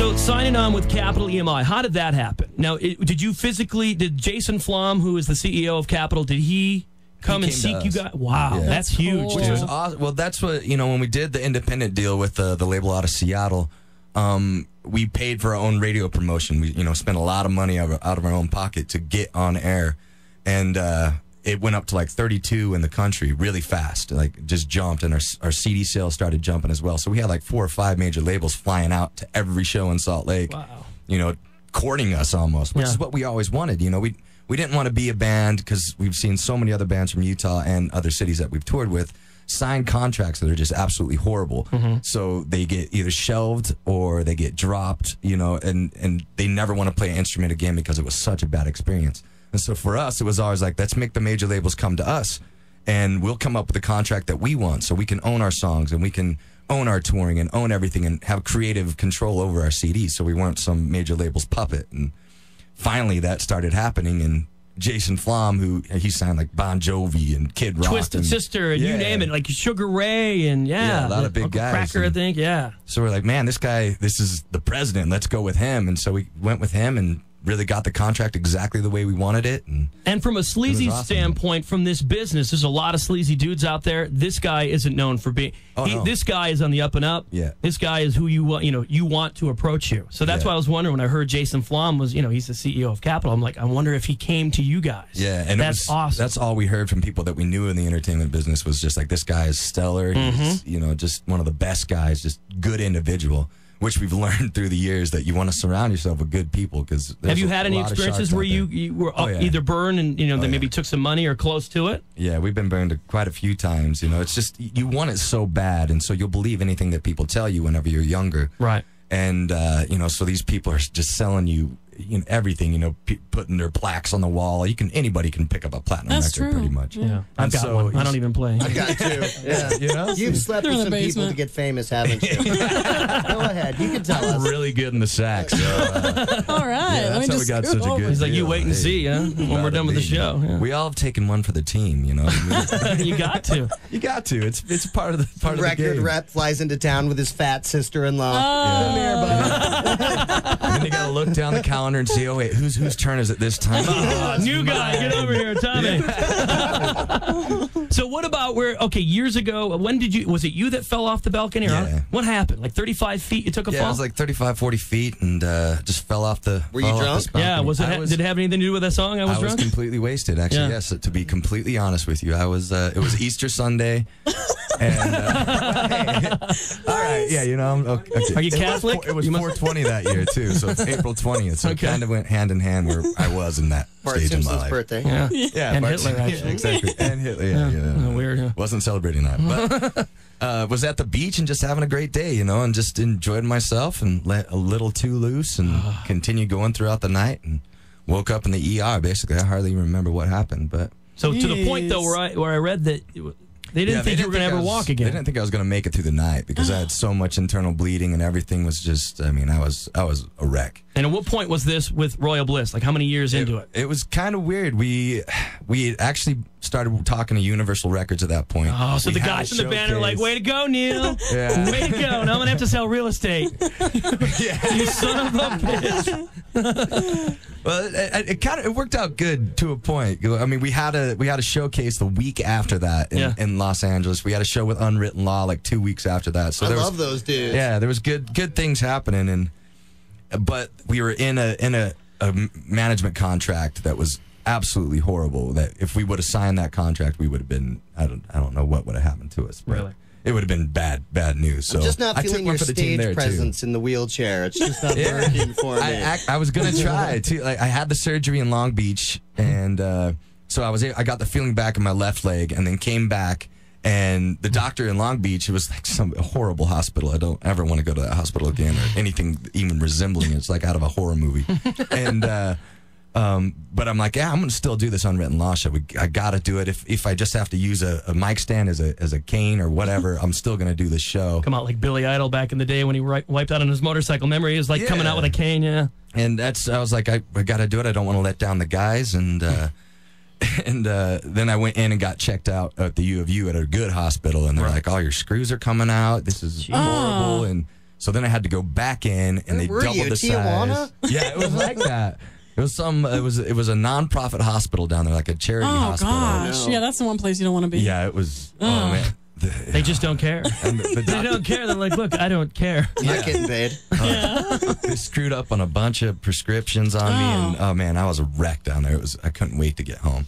So signing on with Capital EMI, how did that happen? Now, did Jason Flom, who is the CEO of Capital, did he come and seek you guys? Wow, that's huge. Which was awesome. Well, that's what, when we did the independent deal with the label out of Seattle, we paid for our own radio promotion. We, spent a lot of money out of our own pocket to get on air. And it went up to like 32 in the country really fast, like just jumped. And our CD sales started jumping as well. So we had like 4 or 5 major labels flying out to every show in Salt Lake, courting us almost, which is what we always wanted. We didn't want to be a band because we've seen so many other bands from Utah and other cities that we've toured with sign contracts that are just absolutely horrible. So they get either shelved or they get dropped, and they never want to play an instrument again because it was such a bad experience. And so for us, it was always like, let's make the major labels come to us and we'll come up with a contract that we want so we can own our songs and we can own our touring and own everything and have creative control over our CDs so we weren't some major label's puppet. And finally that started happening, and Jason Flom, he signed like Bon Jovi and Kid Rock, Twisted Sister, and you name it, like Sugar Ray, and a lot of big guys. Cracker, I think, So we're like, man, this is the president. Let's go with him. And so we went with him and really got the contract exactly the way we wanted it. And from a sleazy standpoint, from this business, there's a lot of sleazy dudes out there. This guy isn't known for being. This guy is on the up and up. Yeah. This guy is who you want to approach you. So that's why I was wondering when I heard Jason Flom was, he's the CEO of Capital. I'm like, I wonder if he came to you guys. Yeah, and that's awesome. That's all we heard from people that we knew in the entertainment business was just like, this guy is stellar. He's, just one of the best guys, just good individual. Which we've learned through the years that you want to surround yourself with good people. Because have you had any experiences where you were either burned and they maybe took some money or close to it? Yeah, we've been burned quite a few times. It's just you want it so bad, and so you'll believe anything that people tell you whenever you're younger. Right. And so these people are just selling you everything, putting their plaques on the wall. Anybody can pick up a platinum record pretty much. Yeah, I've got one. I don't even play. I got two. Yeah. You've slept with some people to get famous, haven't you? Go ahead, you can tell us. I'm really good in the sax. So, all right, that's how we got such a good. He's like, you wait and see, when we're done with the show. Yeah. We all have taken one for the team, You got to. You got to. It's part of the record rep flies into town with his fat sister-in-law. Come here, buddy. And then you got to look down the calendar and see, wait, whose turn is it this time? New guy, get over here, Tommy. So what about years ago, was it you that fell off the balcony? Or what happened? Like 35 feet, you took a fall? Yeah, it was like 35, 40 feet and just fell off the Were you drunk? Yeah, did it have anything to do with that song? I was drunk? Completely wasted, actually, yes. To be completely honest with you, it was Easter Sunday. And, all right, okay. Are you Catholic? It was 420 that year, too, so it's April 20th, so it kind of went hand in hand where I was in that stage in my life. Birthday. Yeah, and Hitler, actually. Exactly, and Hitler, weird, Wasn't celebrating that, but was at the beach and just having a great day, and just enjoyed myself and let a little too loose and continued going throughout the night and woke up in the ER, basically. I hardly remember what happened, but... So to the point, though, where I read that... They didn't think you were going to ever walk again. They didn't think I was going to make it through the night because I had so much internal bleeding and everything was just, I was a wreck. And at what point was this with Royal Bliss? Like how many years into it? It was kind of weird. We actually started talking to Universal Records at that point. Oh, so the guys in the band are like, way to go, Neil. Way to go. Now I'm going to have to sell real estate. You son of a bitch. Well, it worked out good to a point. I mean, we had a showcase the week after that in Los Angeles. We had a show with Unwritten Law like 2 weeks after that. So I love those dudes. Yeah, there was good things happening, but we were in a management contract that was absolutely horrible. That if we would have signed that contract, we would have been I don't know what would have happened to us. Really. It would have been bad news. So I'm just not feeling your stage presence in the wheelchair. It's just not working for me. I was gonna try too. Like I had the surgery in Long Beach, and so I got the feeling back in my left leg, and then came back. And the doctor in Long Beach, it was like some horrible hospital. I don't ever want to go to that hospital again or anything even resembling it. It's like out of a horror movie. And but I'm like, I'm going to still do this Unwritten Law show. I got to do it. If I just have to use a mic stand as a cane or whatever, I'm still going to do the show. Come out like Billy Idol back in the day when he wiped out on his motorcycle. Remember, he was like coming out with a cane, And I was like, I got to do it. I don't want to let down the guys. And then I went in and got checked out at the U of U at a good hospital. And they're like, your screws are coming out. This is horrible. And So then I had to go back in, and they doubled the size. Yeah, it was like that. It was a non-profit hospital down there, like a charity hospital. Oh gosh, yeah, that's the one place you don't want to be. Yeah, it was. Oh man. They just don't care. They don't care. They're like, look, I don't care. Not getting paid. They screwed up on a bunch of prescriptions on me, and oh man, I was a wreck down there. I couldn't wait to get home.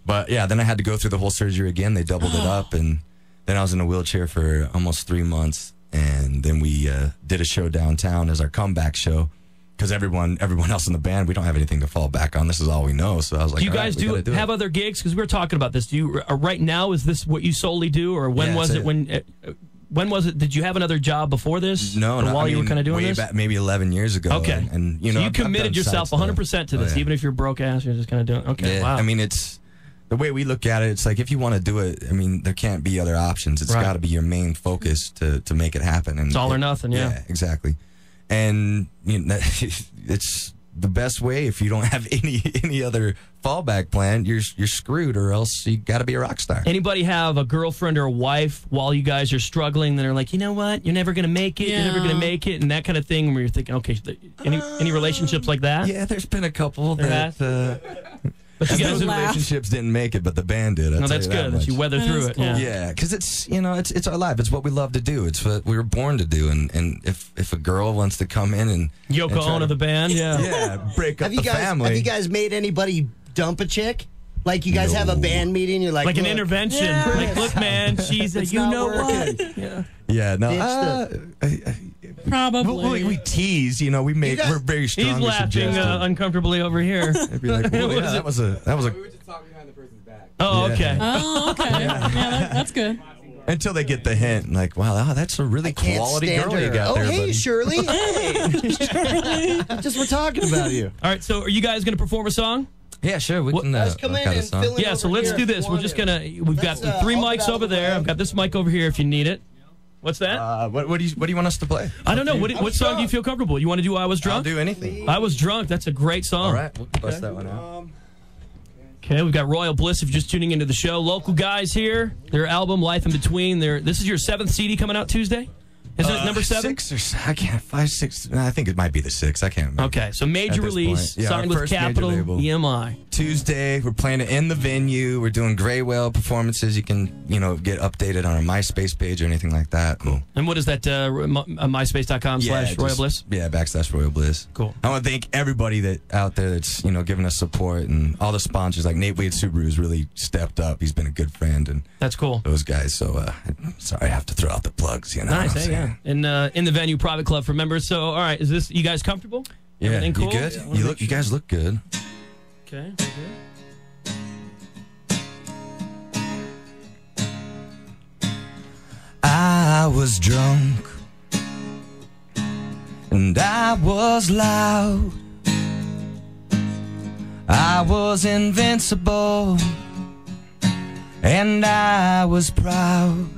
But yeah, then I had to go through the whole surgery again. They doubled it up, and then I was in a wheelchair for almost 3 months. And then we did a show downtown as our comeback show. Because everyone else in the band, we don't have anything to fall back on. This is all we know. So I was like, do you guys have other gigs? Because we were talking about this. Do you right now? Is this what you solely do, or when was it? When was it? Did you have another job before this? No, no. While you were kind of doing way this, back, maybe 11 years ago. Okay, and so you committed yourself 100% to this, even if you're broke ass. You're just kind of doing. Okay, wow. I mean, it's the way we look at it. It's like if you want to do it, I mean, there can't be other options. It's got to be your main focus to make it happen. And it's all or nothing. Yeah, exactly. And you know, it's the best way. If you don't have any other fallback plan, you're screwed, or else you got to be a rock star. Anybody have a girlfriend or a wife while you guys are struggling that are like, you know what, you're never gonna make it, you're never gonna make it, and that kind of thing, where you're thinking, okay, any relationships like that? Yeah, there's been a couple that. But you guys' relationships didn't make it, but the band did. No, that's good. That you weather through it. Cool. Yeah, because it's it's our life. It's what we love to do. It's what we were born to do. And if a girl wants to come in and Yoko Ono the band, break up the family. Have you guys made anybody dump a chick? Like you guys have a band meeting, you're like an intervention. Yeah. Like, look, man, she's you know what? Probably. We tease, we make. We're very strong. He's laughing uncomfortably over here. I'd be like, well, that was a. We were just talking behind the person's back. Oh, okay. Oh, okay. Yeah, that's good. Until they get the hint, like, wow, that's a really quality girl you got there. Oh, hey, buddy. Shirley. Hey. Just we're talking about you. All right, so are you guys going to perform a song? Yeah, sure. We can. Come in and fill in. Yeah, so let's do this. We're just gonna. We've got 3 mics over there. I've got this mic over here if you need it. What's that? What do you want us to play? I don't know. What song do you feel comfortable? You want to do "I Was Drunk"? I'll do anything. "I Was Drunk." That's a great song. All right, we'll bust that one out. Okay, we've got Royal Bliss. If you're just tuning into the show, local guys here. Their album "Life in Between." This is your 7th CD coming out Tuesday. Is it number 7? 6 or I can't 5, 6. I think it might be the 6. I can't remember. Okay, so major release, signed with Capitol EMI. Tuesday, we're playing it in the venue. We're doing Gray Whale performances. You can, get updated on our MySpace page or anything like that. Cool. And what is that? MySpace.com/Royal Bliss. Yeah, /Royal Bliss. Cool. I want to thank everybody out there that's giving us support, and all the sponsors like Nate Wade Subaru has really stepped up. He's been a good friend, and that's cool. Those guys. So sorry, I have to throw out the plugs. Nice. Yeah. In the venue, private club for members. So, all right, is this you guys comfortable? Yeah, everything cool? You good? You guys look good. Okay. I was drunk and I was loud. I was invincible and I was proud.